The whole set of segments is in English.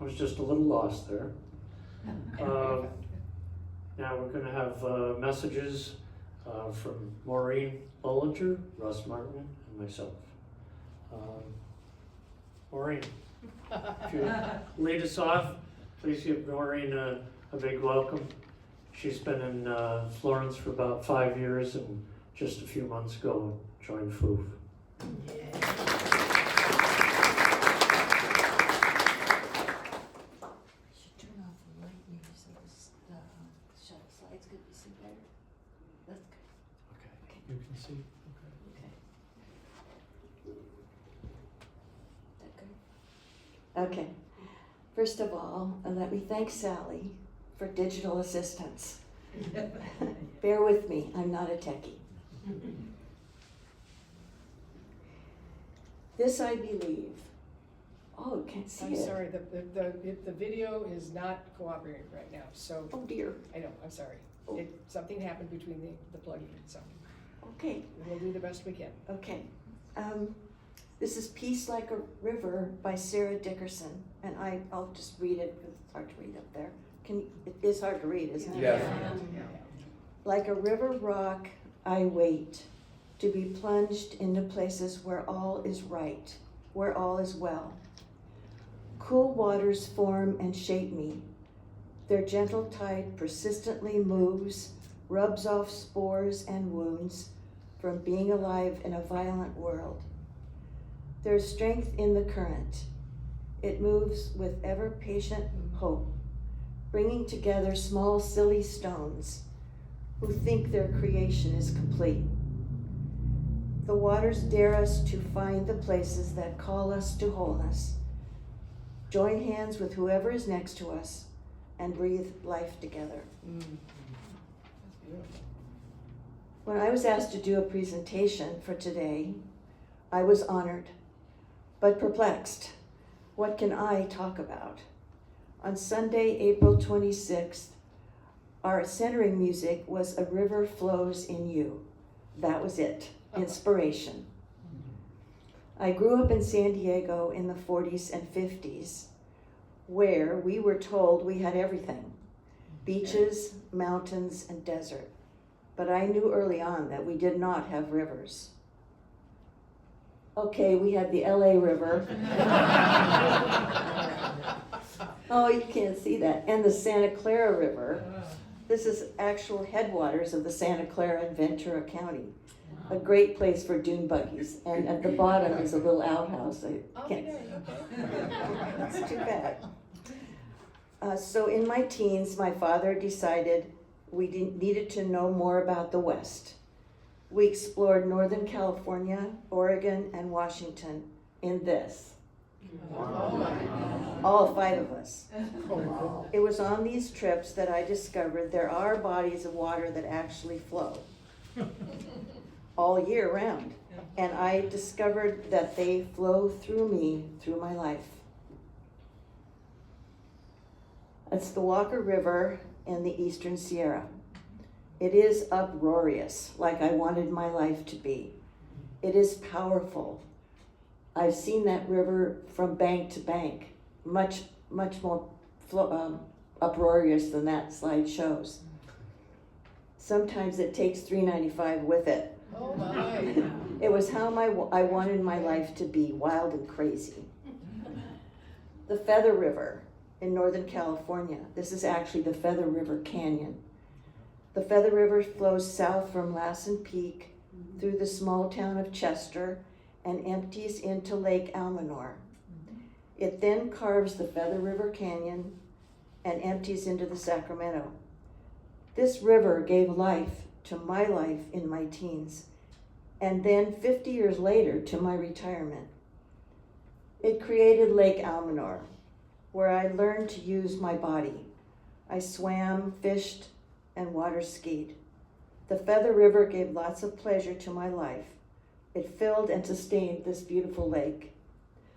I was just a little lost there. Now we're going to have messages from Maureen Bollinger, Russ Martin, and myself. Maureen, if you lead us off, please give Maureen a big welcome. She's been in Florence for about 5 years and just a few months ago joined FUUF. You can see. Okay. First of all, let me thank Sally for digital assistance. Bear with me, I'm not a techie. This I believe. Oh, can't see I'm it. sorry, the video is not cooperating right now, so. Oh dear. I know, I'm sorry. Oh. Something happened between the plugging, so Okay. we'll do the best we can. Okay. This is Peace Like a River by Sarah Dickerson, and I'll just read it because it's hard to read up there. It is hard to read, isn't it? Yes. Yeah. Like a river rock, I wait to be plunged into places where all is right, where all is well. Cool waters form and shape me. Their gentle tide persistently moves, rubs off spores and wounds from being alive in a violent world. There's strength in the current. It moves with ever-patient hope, bringing together small, silly stones who think their creation is complete. The waters dare us to find the places that call us to wholeness, join hands with whoever is next to us, and breathe life together. That's beautiful. When I was asked to do a presentation for today, I was honored, but perplexed. What can I talk about? On Sunday, April 26th, our centering music was A River Flows in You. That was it, inspiration. I grew up in San Diego in the 40s and 50s, where we were told we had everything, beaches, mountains, and desert. But I knew early on that we did not have rivers. Okay, we had the LA River. Oh, you can't see that. And the Santa Clara River. This is actual headwaters of the Santa Clara and Ventura County. A great place for dune buggies. And at the bottom is a little outhouse. I can't. It's too bad. So in my teens, my father decided we needed to know more about the West. We explored Northern California, Oregon, and Washington in this. All 5 of us. It was on these trips that I discovered there are bodies of water that actually flow all year round. And I discovered that they flow through me, through my life. It's the Walker River in the Eastern Sierra. It is uproarious, like I wanted my life to be. It is powerful. I've seen that river from bank to bank, much more uproarious than that slide shows. Sometimes it takes $3.95 with it. Oh my. It was how I wanted my life to be, wild and crazy. The Feather River in Northern California. This is actually the Feather River Canyon. The Feather River flows south from Lassen Peak through the small town of Chester and empties into Lake Almanor. It then carves the Feather River Canyon and empties into the Sacramento. This river gave life to my life in my teens, and then 50 years later to my retirement. It created Lake Almanor, where I learned to use my body. I swam, fished, and water skied. The Feather River gave lots of pleasure to my life. It filled and sustained this beautiful lake.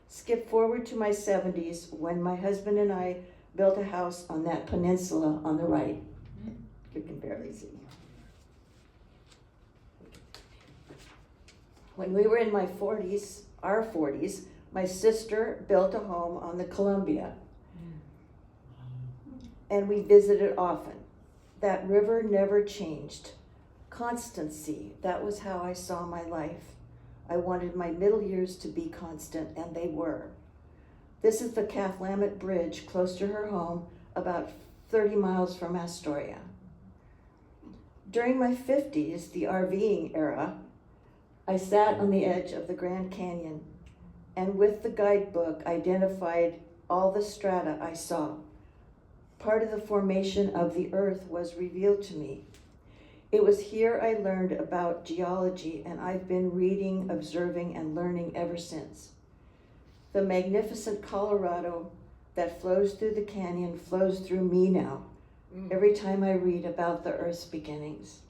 Skip forward to my 70s when my husband and I built a house on that peninsula on the right. You can barely see. When we were in my 40s, our 40s, my sister built a home on the Columbia. and we visited often. That river never changed. Constancy, that was how I saw my life. I wanted my middle years to be constant, and they were. This is the Cathlamet Bridge, close to her home, about 30 miles from Astoria. During my 50s, the RVing era, I sat on the edge of the Grand Canyon and with the guidebook identified all the strata I saw. Part of the formation of the earth was revealed to me. It was here I learned about geology, and I've been reading, observing, and learning ever since. The magnificent Colorado that flows through the canyon flows through me now, every time I read about the earth's beginnings.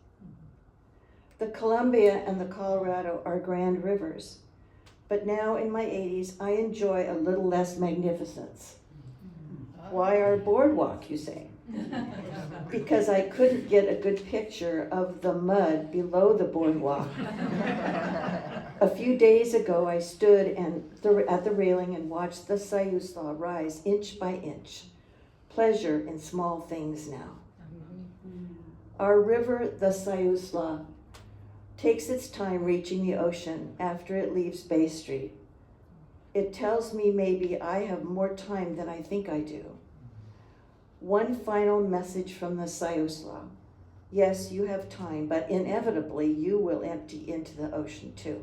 The Columbia and the Colorado are grand rivers, but now in my 80s, I enjoy a little less magnificence. Why our boardwalk, you say? Because I couldn't get a good picture of the mud below the boardwalk. A few days ago, I stood at the railing and watched the Siuslaw rise inch by inch. Pleasure in small things now. Our river, the Siuslaw, takes its time reaching the ocean after it leaves Bay Street. It tells me maybe I have more time than I think I do. One final message from the Siuslaw. Yes, you have time, but inevitably you will empty into the ocean too.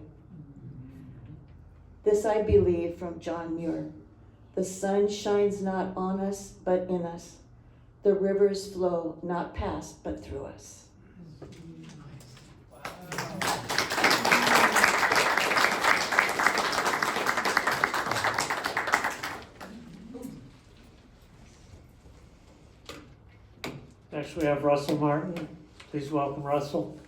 This I believe from John Muir. The sun shines not on us, but in us. The rivers flow not past, but through us. Next we have Russell Martin. Please welcome Russell.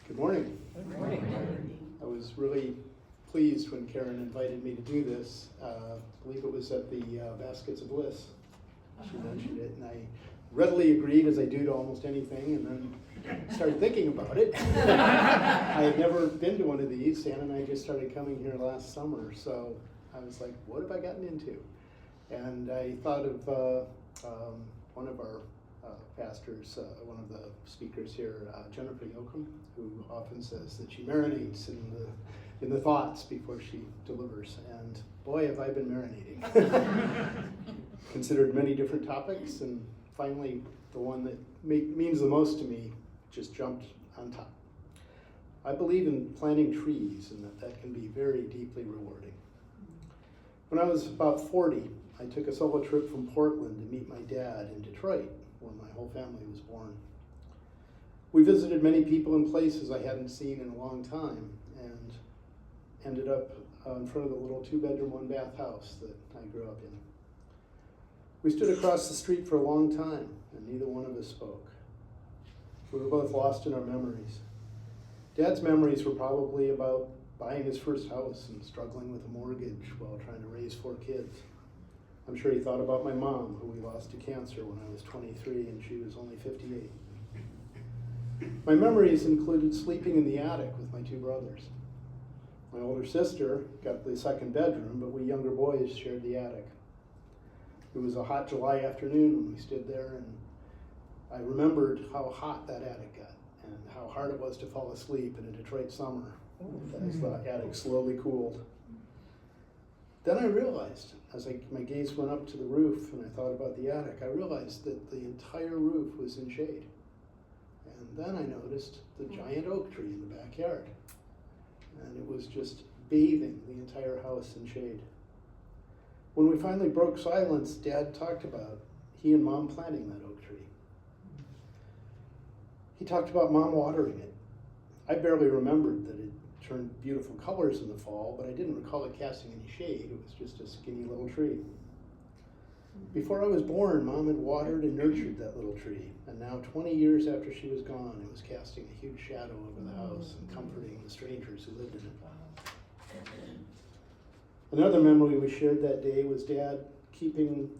Good morning. Good morning. I was really pleased when Karen invited me to do this. I believe it was at the Baskets of Bliss. She mentioned it, and I readily agreed, as I do to almost anything, and then started thinking about it. I had never been to one of these. Stan and I just started coming here last summer, so I was like, what have I gotten into? And I thought of one of our pastors, one of the speakers here, Jennifer Yoakum, who often says that she marinates in the thoughts before she delivers. And boy, have I been marinating. Considered many different topics, and finally the one that means the most to me just jumped on top. I believe in planting trees, and that can be very deeply rewarding. When I was about 40, I took a solo trip from Portland to meet my dad in Detroit, where my whole family was born. We visited many people and places I hadn't seen in a long time, and ended up in front of the little 2-bedroom, 1-bath house that I grew up in. We stood across the street for a long time, and neither one of us spoke. We were both lost in our memories. Dad's memories were probably about buying his first house and struggling with a mortgage while trying to raise 4 kids. I'm sure he thought about my mom, who we lost to cancer when I was 23 and she was only 58. My memories included sleeping in the attic with my 2 brothers. My older sister got the 2nd bedroom, but we younger boys shared the attic. It was a hot July afternoon when we stood there, and I remembered how hot that attic got and how hard it was to fall asleep in a Detroit summer as the attic slowly cooled. Then I realized, as my gaze went up to the roof and I thought about the attic, I realized that the entire roof was in shade. And then I noticed the giant oak tree in the backyard. And it was just bathing the entire house in shade. When we finally broke silence, Dad talked about he and Mom planting that oak tree. He talked about Mom watering it. I barely remembered that it turned beautiful colors in the fall, but I didn't recall it casting any shade. It was just a skinny little tree. Before I was born, Mom had watered and nurtured that little tree, and now 20 years after she was gone, it was casting a huge shadow over the house and comforting the strangers who lived in it. Another memory we shared that day was Dad keeping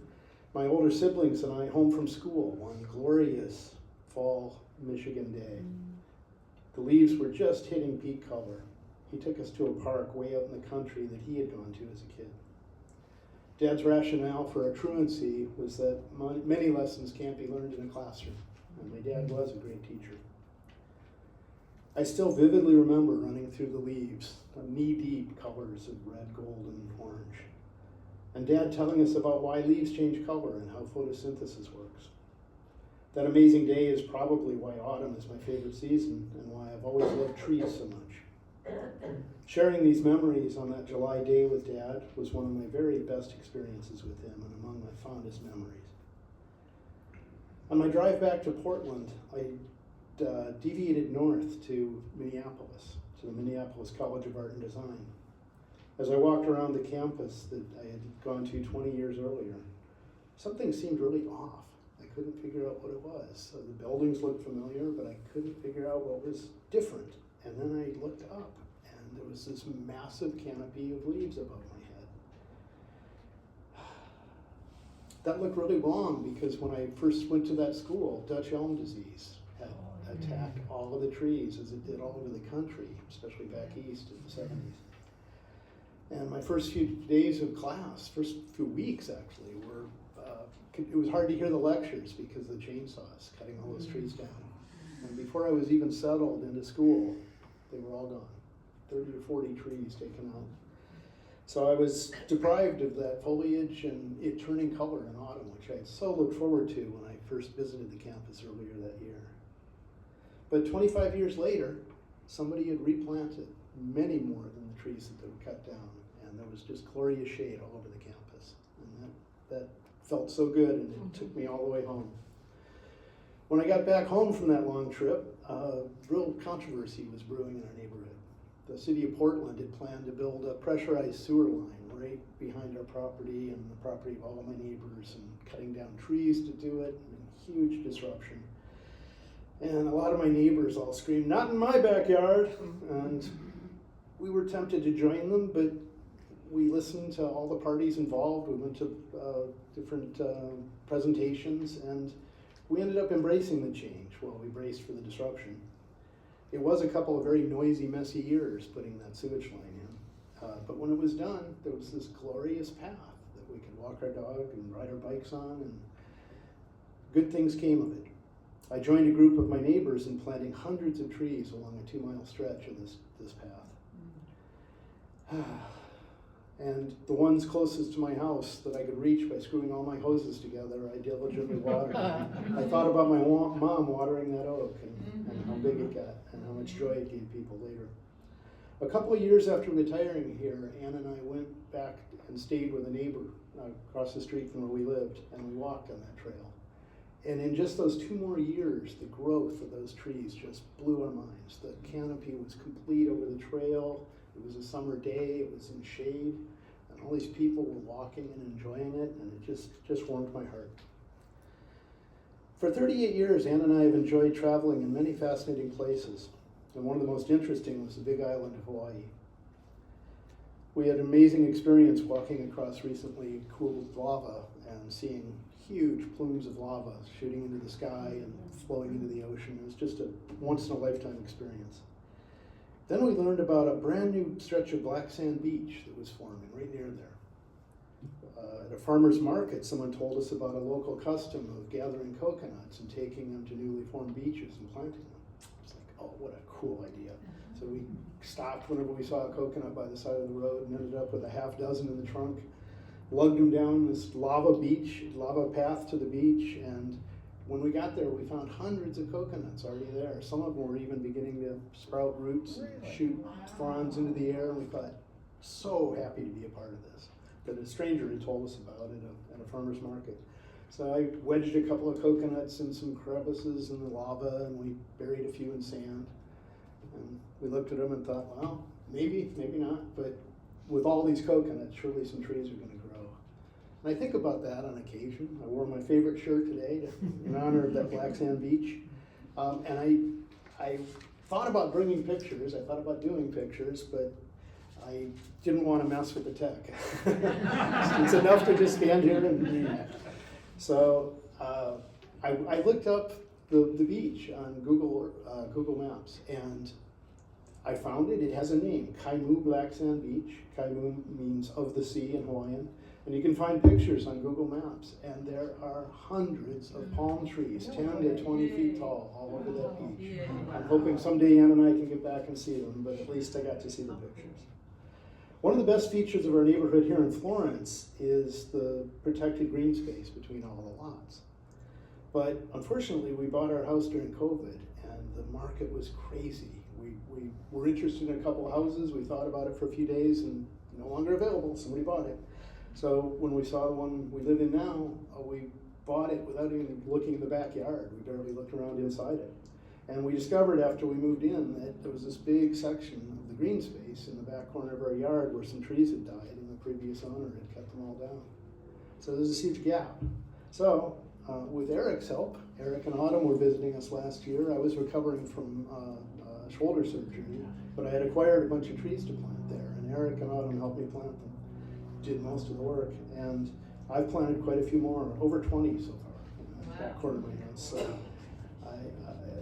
my older siblings and I home from school one glorious fall Michigan day. The leaves were just hitting peak color. He took us to a park way out in the country that he had gone to as a kid. Dad's rationale for a truancy was that many lessons can't be learned in a classroom, and my dad was a great teacher. I still vividly remember running through the leaves, the knee-deep colors of red, gold, and orange, and Dad telling us about why leaves change color and how photosynthesis works. That amazing day is probably why autumn is my favorite season and why I've always loved trees so much. Sharing these memories on that July day with Dad was one of my very best experiences with him and among my fondest memories. On my drive back to Portland, I deviated north to Minneapolis, to the Minneapolis College of Art and Design. As I walked around the campus that I had gone to 20 years earlier, something seemed really off. I couldn't figure out what it was. So the buildings looked familiar, but I couldn't figure out what was different. And then I looked up, and there was this massive canopy of leaves above my head. That looked really wrong because when I first went to that school, Dutch elm disease had attacked all of the trees as it did all over the country, especially back east in the 70s. And my first few days of class, first few weeks actually, were it was hard to hear the lectures because of the chainsaws cutting all those trees down. And before I was even settled into school, they were all gone. 30 or 40 trees taken out. So I was deprived of that foliage and it turning color in autumn, which I so looked forward to when I first visited the campus earlier that year. But 25 years later, somebody had replanted many more than the trees that they were cut down, and there was just glorious shade all over the campus. And that felt so good, and it took me all the way home. When I got back home from that long trip, real controversy was brewing in our neighborhood. The city of Portland had planned to build a pressurized sewer line right behind our property and the property of all of my neighbors, and cutting down trees to do it, and huge disruption. And a lot of my neighbors all screamed, "Not in my backyard!" And we were tempted to join them, but we listened to all the parties involved. We went to different presentations, and we ended up embracing the change while we braced for the disruption. It was a couple of very noisy, messy years putting that sewage line in. But when it was done, there was this glorious path that we could walk our dog and ride our bikes on, and good things came of it. I joined a group of my neighbors in planting hundreds of trees along a 2-mile stretch of this path. And the ones closest to my house that I could reach by screwing all my hoses together, I diligently watered. I thought about my mom watering that oak and how big it got and how much joy it gave people later. A couple of years after retiring here, Ann and I went back and stayed with a neighbor across the street from where we lived, and we walked on that trail. And in just those 2 more years, the growth of those trees just blew our minds. The canopy was complete over the trail. It was a summer day, it was in shade, and all these people were walking and enjoying it, and it just warmed my heart. For 38 years, Ann and I have enjoyed traveling in many fascinating places, and one of the most interesting was the Big Island of Hawaii. We had an amazing experience walking across recently cooled lava and seeing huge plumes of lava shooting into the sky and flowing into the ocean. It was just a once-in-a-lifetime experience. Then we learned about a brand new stretch of black sand beach that was forming right near there. At a farmer's market, someone told us about a local custom of gathering coconuts and taking them to newly formed beaches and planting them. It's like, oh, what a cool idea. So we stopped whenever we saw a coconut by the side of the road and ended up with a half dozen in the trunk, lugged them down this lava path to the beach, and when we got there, we found hundreds of coconuts already there. Some of them were even beginning to sprout roots and shoot fronds into the air, and we thought, so happy to be a part of this. But a stranger had told us about it at a farmer's market. So I wedged a couple of coconuts in some crevices in the lava, and we buried a few in sand. And we looked at them and thought, well, maybe, maybe not, but with all these coconuts, surely some trees are going to grow. And I think about that on occasion. I wore my favorite shirt today in honor of that black sand beach. And I thought about bringing pictures, I thought about doing pictures, but I didn't want to mess with the tech. It's enough to just stand here and read. So I looked up the beach on Google Maps, and I found it. It has a name, Kaimu Black Sand Beach. Kaimu means of the sea in Hawaiian. And you can find pictures on Google Maps, and there are hundreds of palm trees, 10 to 20 feet tall, all over that beach. I'm hoping someday Ann and I can get back and see them, but at least I got to see the pictures. One of the best features of our neighborhood here in Florence is the protected green space between all the lots. But unfortunately, we bought our house during COVID, and the market was crazy. We were interested in a couple of houses. We thought about it for a few days, and no longer available. Somebody bought it. So when we saw the one we live in now, we bought it without even looking in the backyard. We barely looked around inside it. And we discovered after we moved in that there was this big section of the green space in the back corner of our yard where some trees had died and the previous owner had cut them all down. So there's this huge gap. So with Eric's help, Eric and Autumn were visiting us last year. I was recovering from shoulder surgery, but I had acquired a bunch of trees to plant there, and Eric and Autumn helped me plant them. Did most of the work, and I've planted quite a few more, over 20 so far in that corner of my house. So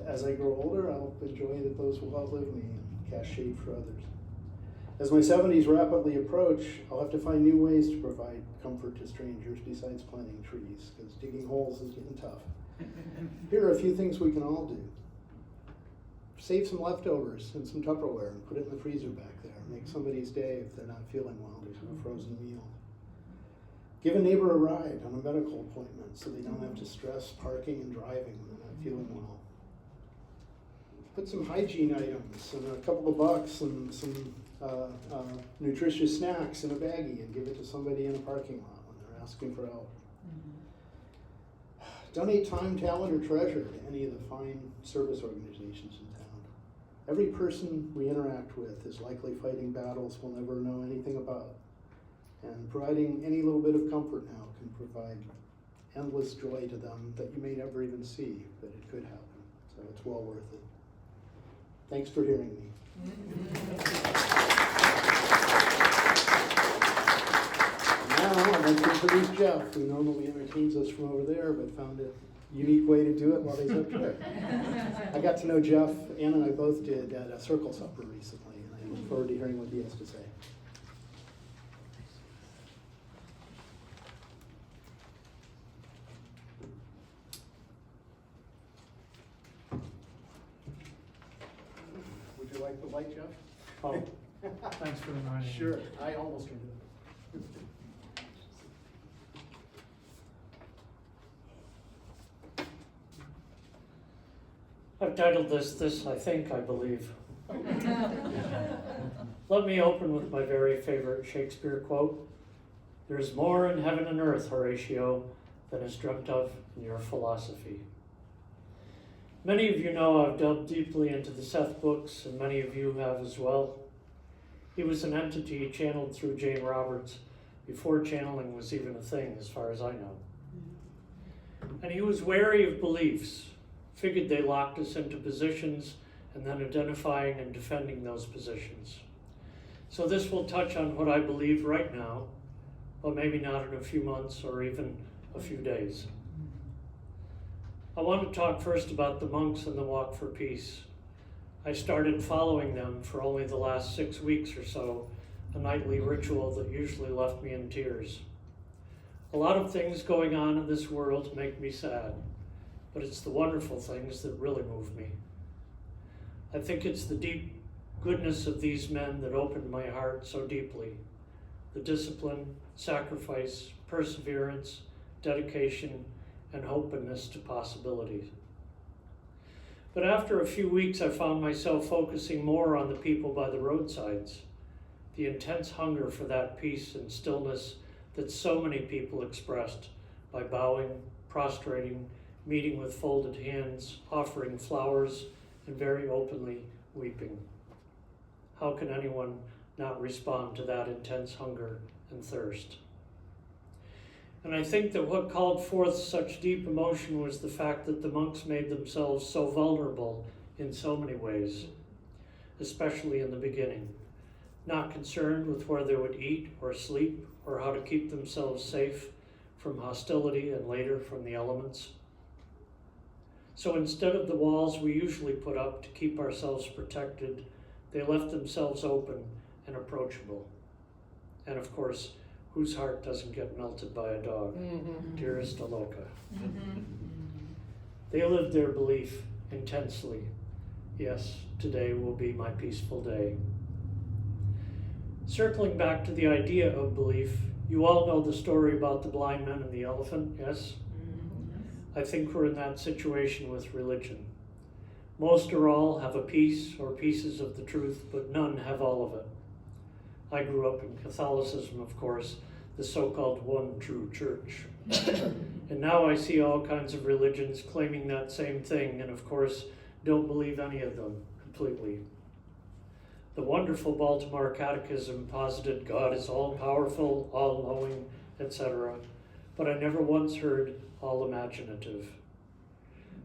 as I grow older, I'll enjoy that those will outlive me and cast shade for others. As my 70s rapidly approach, I'll have to find new ways to provide comfort to strangers besides planting trees, because digging holes is getting tough. Here are a few things we can all do. Save some leftovers and some Tupperware and put it in the freezer back there. Make somebody's day if they're not feeling well. There's a frozen meal. Give a neighbor a ride on a medical appointment so they don't have to stress parking and driving when they're not feeling well. Put some hygiene items and a couple of bucks and some nutritious snacks in a baggie and give it to somebody in a parking lot when they're asking for help. Donate time, talent, or treasure to any of the fine service organizations in town. Every person we interact with is likely fighting battles we'll never know anything about. And providing any little bit of comfort now can provide endless joy to them that you may never even see, but it could happen. So it's well worth it. Thanks for hearing me. Now I'd like to introduce Jeff, who normally entertains us from over there, but found a unique way to do it while he's up here. I got to know Jeff, Ann and I both did at a circle supper recently, and I look forward to hearing what he has to say. Would you like the light, Jeff? Oh, thanks for reminding me. Sure, I almost turned it on. I've titled this I think, I believe. Let me open with my very favorite Shakespeare quote. There's more in heaven and earth, Horatio, than is dreamt of in your philosophy. Many of you know I've delved deeply into the Seth books, and many of you have as well. He was an entity channeled through Jane Roberts before channeling was even a thing, as far as I know. And he was wary of beliefs, figured they locked us into positions, and then identifying and defending those positions. So this will touch on what I believe right now, but maybe not in a few months or even a few days. I want to talk first about the monks and the Walk for Peace. I started following them for only the last 6 weeks or so, a nightly ritual that usually left me in tears. A lot of things going on in this world make me sad, but it's the wonderful things that really move me. I think it's the deep goodness of these men that opened my heart so deeply. The discipline, sacrifice, perseverance, dedication, and openness to possibilities. But after a few weeks, I found myself focusing more on the people by the roadsides, the intense hunger for that peace and stillness that so many people expressed by bowing, prostrating, meeting with folded hands, offering flowers, and very openly weeping. How can anyone not respond to that intense hunger and thirst? And I think that what called forth such deep emotion was the fact that the monks made themselves so vulnerable in so many ways, especially in the beginning, not concerned with where they would eat or sleep or how to keep themselves safe from hostility and later from the elements. So instead of the walls we usually put up to keep ourselves protected, they left themselves open and approachable. And of course, whose heart doesn't get melted by a dog? Dearest Aloka. They lived their belief intensely. Yes, today will be my peaceful day. Circling back to the idea of belief, you all know the story about the blind man and the elephant, yes? I think we're in that situation with religion. Most or all have a piece or pieces of the truth, but none have all of it. I grew up in Catholicism, of course, the so-called one true church. And now I see all kinds of religions claiming that same thing, and of course, don't believe any of them completely. The wonderful Baltimore Catechism posited God is all-powerful, all-knowing, etc., but I never once heard all-imaginative.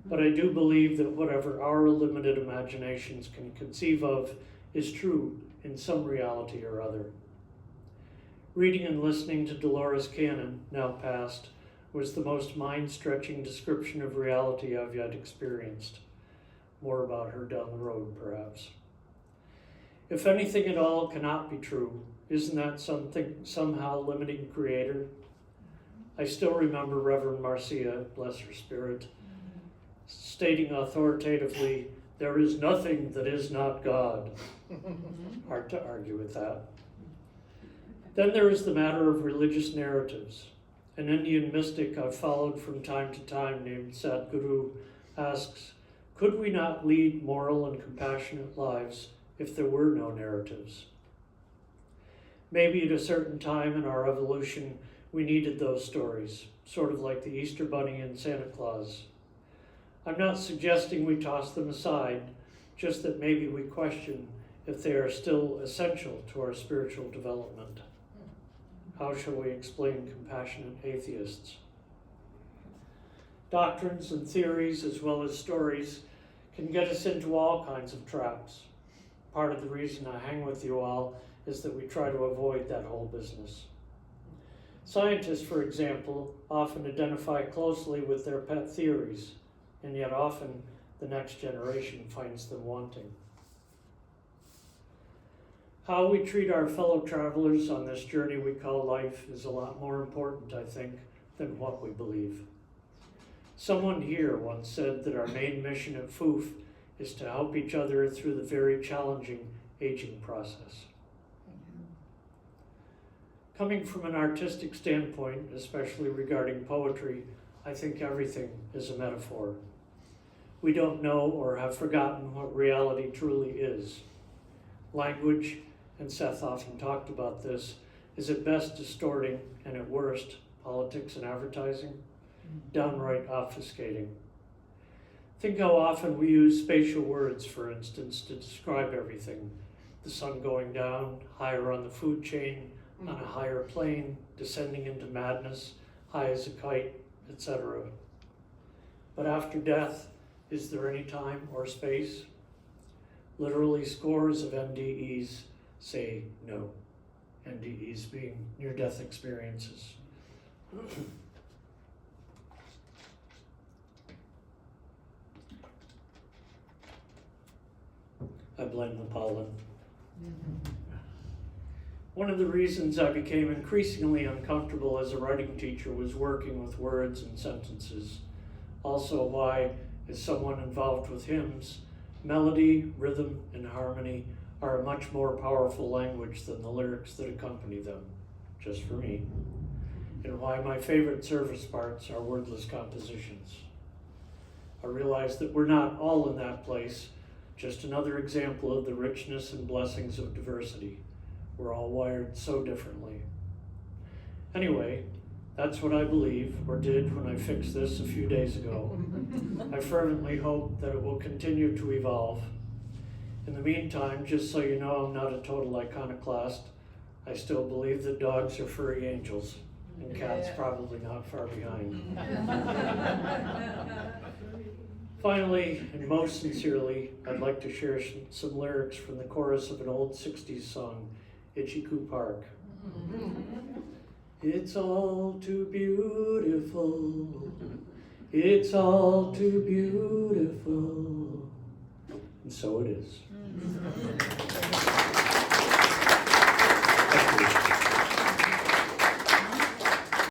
But I do believe that whatever our limited imaginations can conceive of is true in some reality or other. Reading and listening to Dolores Cannon, now passed, was the most mind-stretching description of reality I've yet experienced. More about her down the road, perhaps. If anything at all cannot be true, isn't that something somehow limiting Creator? I still remember Reverend Marcia, bless her spirit, stating authoritatively, "There is nothing that is not God." Hard to argue with that. Then there is the matter of religious narratives. An Indian mystic I've followed from time to time named Sadhguru asks, could we not lead moral and compassionate lives if there were no narratives? Maybe at a certain time in our evolution, we needed those stories, sort of like the Easter Bunny and Santa Claus. I'm not suggesting we toss them aside, just that maybe we question if they are still essential to our spiritual development. How shall we explain compassionate atheists? Doctrines and theories, as well as stories, can get us into all kinds of traps. Part of the reason I hang with you all is that we try to avoid that whole business. Scientists, for example, often identify closely with their pet theories, and yet often the next generation finds them wanting. How we treat our fellow travelers on this journey we call life is a lot more important, I think, than what we believe. Someone here once said that our main mission at FUUF is to help each other through the very challenging aging process. Coming from an artistic standpoint, especially regarding poetry, I think everything is a metaphor. We don't know or have forgotten what reality truly is. Language, and Seth often talked about this, is at best distorting and at worst, politics and advertising, downright obfuscating. Think how often we use spatial words, for instance, to describe everything. The sun going down, higher on the food chain, on a higher plane, descending into madness, high as a kite, etc. But after death, is there any time or space? Literally scores of NDEs say no. NDEs being near-death experiences. I blame the pollen. One of the reasons I became increasingly uncomfortable as a writing teacher was working with words and sentences. Also why, as someone involved with hymns, melody, rhythm, and harmony are a much more powerful language than the lyrics that accompany them, just for me, and why my favorite service parts are wordless compositions. I realize that we're not all in that place, just another example of the richness and blessings of diversity. We're all wired so differently. Anyway, that's what I believe, or did when I fixed this a few days ago. I fervently hope that it will continue to evolve. In the meantime, just so you know I'm not a total iconoclast, I still believe that dogs are furry angels, and cats probably not far behind. Finally, and most sincerely, I'd like to share some lyrics from the chorus of an old 60s song, Itchy-Coo Park. It's all too beautiful, It's all too beautiful. And so it is.